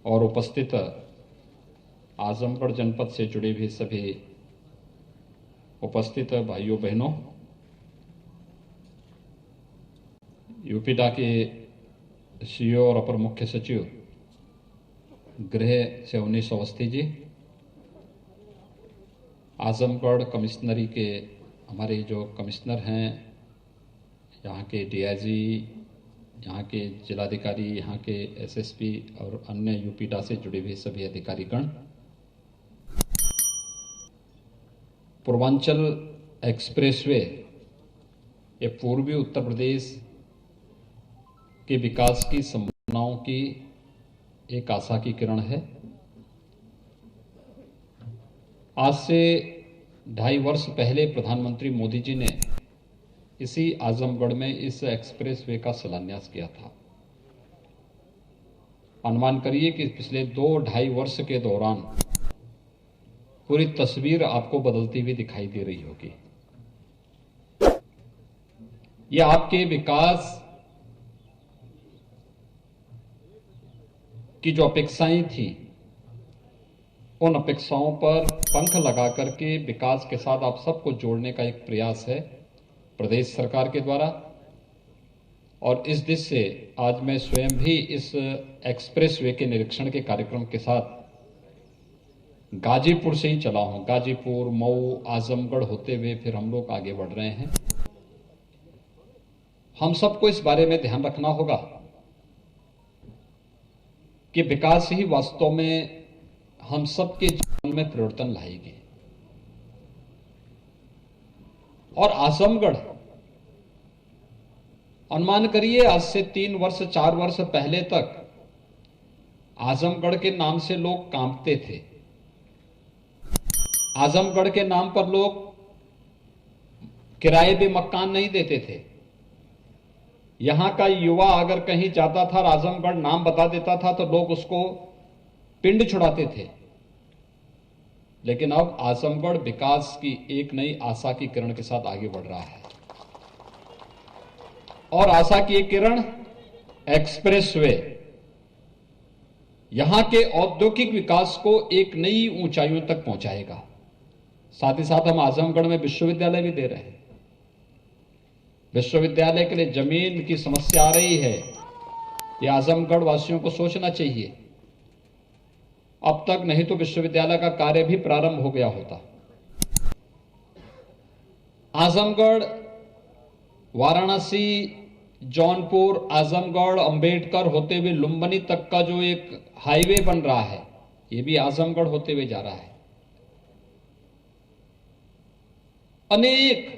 और उपस्थित आजमगढ़ जनपद से जुड़े भी सभी उपस्थित भाइयों बहनों, यूपीडा के सीईओ और अपर मुख्य सचिव गृह सेवनीश अवस्थी जी, आजमगढ़ कमिश्नरी के हमारे जो कमिश्नर हैं, यहाँ के डीआईजी, यहाँ के जिलाधिकारी, यहाँ के एसएसपी और अन्य यूपीडा से जुड़े हुए सभी अधिकारीगण, पूर्वांचल एक्सप्रेसवे ये पूर्वी उत्तर प्रदेश के विकास की संभावनाओं की एक आशा की किरण है। आज से 2.5 वर्ष पहले प्रधानमंत्री मोदी जी ने इसी आजमगढ़ में इस एक्सप्रेसवे का शिलान्यास किया था। अनुमान करिए कि पिछले 2-2.5 वर्ष के दौरान पूरी तस्वीर आपको बदलती हुई दिखाई दे रही होगी। यह आपके विकास की जो अपेक्षाएं थी, उन अपेक्षाओं पर पंख लगा करके विकास के साथ आप सबको जोड़ने का एक प्रयास है प्रदेश सरकार के द्वारा। और इस दिशा से आज मैं स्वयं भी इस एक्सप्रेसवे के निरीक्षण के कार्यक्रम के साथ गाजीपुर से ही चला हूं। गाजीपुर, मऊ, आजमगढ़ होते हुए फिर हम लोग आगे बढ़ रहे हैं। हम सबको इस बारे में ध्यान रखना होगा कि विकास ही वास्तव में हम सबके जीवन में परिवर्तन लाएगी। और आजमगढ़, अनुमान करिए आज से 3-4 वर्ष पहले तक आजमगढ़ के नाम से लोग कांपते थे। आजमगढ़ के नाम पर लोग किराए पे मकान नहीं देते थे। यहां का युवा अगर कहीं जाता था और आजमगढ़ नाम बता देता था तो लोग उसको पिंड छुड़ाते थे। लेकिन अब आजमगढ़ विकास की एक नई आशा की किरण के साथ आगे बढ़ रहा है। और आशा की एक किरण एक्सप्रेसवे यहां के औद्योगिक विकास को एक नई ऊंचाइयों तक पहुंचाएगा। साथ ही साथ हम आजमगढ़ में विश्वविद्यालय भी दे रहे हैं। विश्वविद्यालय के लिए जमीन की समस्या आ रही है, यह आजमगढ़ वासियों को सोचना चाहिए। अब तक नहीं तो विश्वविद्यालय का कार्य भी प्रारंभ हो गया होता। आजमगढ़, वाराणसी, जौनपुर, आजमगढ़, अंबेडकर होते हुए लुम्बिनी तक का जो एक हाईवे बन रहा है, यह भी आजमगढ़ होते हुए जा रहा है। अनेक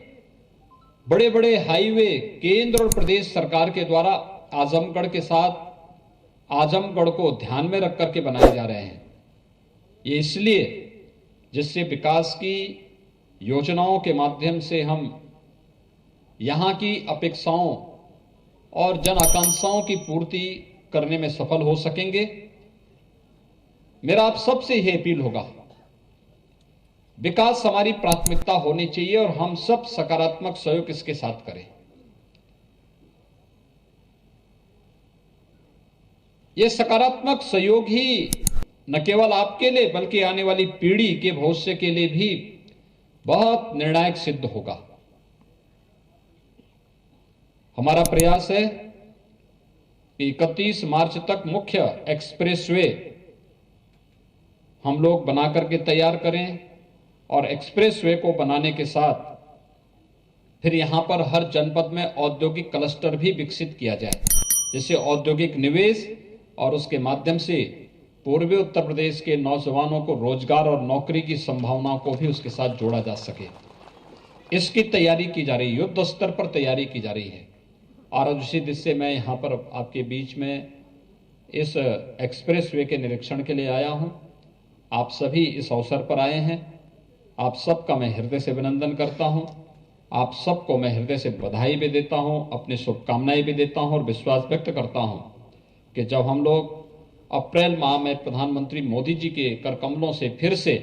बड़े बड़े हाईवे केंद्र और प्रदेश सरकार के द्वारा आजमगढ़ के साथ आजमगढ़ को ध्यान में रख करके बनाए जा रहे हैं। ये इसलिए जिससे विकास की योजनाओं के माध्यम से हम यहां की अपेक्षाओं और जन आकांक्षाओं की पूर्ति करने में सफल हो सकेंगे। मेरा आप सबसे यह अपील होगा, विकास हमारी प्राथमिकता होनी चाहिए और हम सब सकारात्मक सहयोग इसके साथ करें। यह सकारात्मक सहयोग ही न केवल आपके लिए बल्कि आने वाली पीढ़ी के भविष्य के लिए भी बहुत निर्णायक सिद्ध होगा। हमारा प्रयास है कि 31 मार्च तक मुख्य एक्सप्रेसवे हम लोग बना करके तैयार करें और एक्सप्रेसवे को बनाने के साथ फिर यहां पर हर जनपद में औद्योगिक क्लस्टर भी विकसित किया जाए, जिससे औद्योगिक निवेश और उसके माध्यम से पूर्वी उत्तर प्रदेश के नौजवानों को रोजगार और नौकरी की संभावनाओं को भी उसके साथ जोड़ा जा सके। इसकी तैयारी की जा रही है, युद्ध स्तर पर तैयारी की जा रही है। और उसी दिशा से मैं यहां पर आपके बीच में इस एक्सप्रेसवे के निरीक्षण के लिए आया हूं। आप सभी इस अवसर पर आए हैं। आप सबका मैं हृदय से अभिनंदन करता हूं। आप सबको मैं हृदय से बधाई भी देता हूं, अपनी शुभकामनाएं भी देता हूं और विश्वास व्यक्त करता हूं कि जब हम लोग अप्रैल माह में प्रधानमंत्री मोदी जी के कर कमलों से फिर से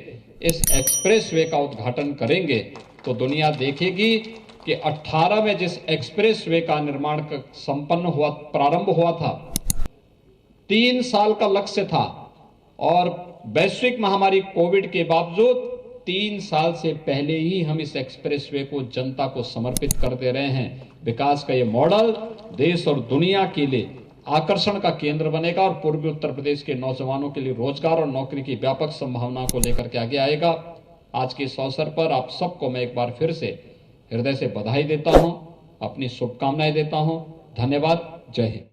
इस एक्सप्रेसवे का उद्घाटन करेंगे तो दुनिया देखेगी कि 18 में जिस एक्सप्रेसवे का निर्माण प्रारंभ हुआ था, 3 साल का लक्ष्य था, और वैश्विक महामारी कोविड के बावजूद 3 साल से पहले ही हम इस एक्सप्रेसवे को जनता को समर्पित कर दे रहे हैं। विकास का ये मॉडल देश और दुनिया के लिए आकर्षण का केंद्र बनेगा और पूर्वी उत्तर प्रदेश के नौजवानों के लिए रोजगार और नौकरी की व्यापक संभावना को लेकर के आगे आएगा। आज के इस अवसर पर आप सबको मैं एक बार फिर से हृदय से बधाई देता हूं, अपनी शुभकामनाएं देता हूं। धन्यवाद। जय हिंद।